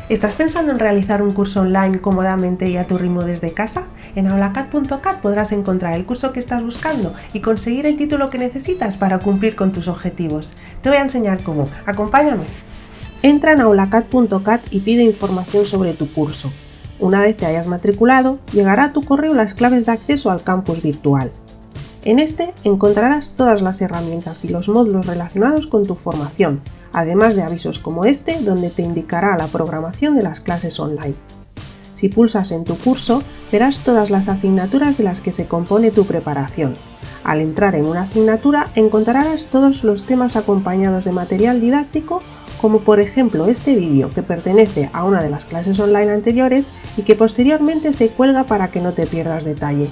¿Estás pensando en realizar un curso online cómodamente y a tu ritmo desde casa? En aulacat.cat podrás encontrar el curso que estás buscando y conseguir el título que necesitas para cumplir con tus objetivos. Te voy a enseñar cómo. ¡Acompáñame! Entra en aulacat.cat y pide información sobre tu curso. Una vez te hayas matriculado, llegará a tu correo las claves de acceso al campus virtual. En este encontrarás todas las herramientas y los módulos relacionados con tu formación, además de avisos como este donde te indicará la programación de las clases online. Si pulsas en tu curso, verás todas las asignaturas de las que se compone tu preparación. Al entrar en una asignatura encontrarás todos los temas acompañados de material didáctico, como por ejemplo este vídeo que pertenece a una de las clases online anteriores y que posteriormente se cuelga para que no te pierdas detalle.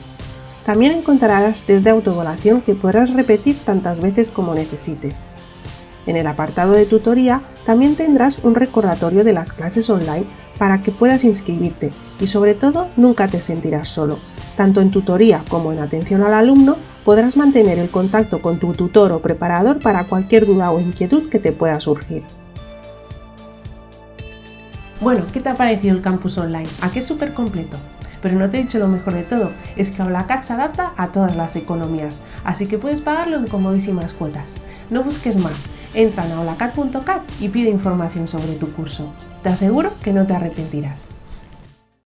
También encontrarás test de autoevaluación que podrás repetir tantas veces como necesites. En el apartado de tutoría también tendrás un recordatorio de las clases online para que puedas inscribirte y sobre todo nunca te sentirás solo. Tanto en tutoría como en atención al alumno podrás mantener el contacto con tu tutor o preparador para cualquier duda o inquietud que te pueda surgir. Bueno, ¿qué te ha parecido el campus online? ¿A qué es súper completo? Pero no te he dicho lo mejor de todo, es que Aulacat se adapta a todas las economías, así que puedes pagarlo en comodísimas cuotas. No busques más, entra en aulacat.cat y pide información sobre tu curso. Te aseguro que no te arrepentirás.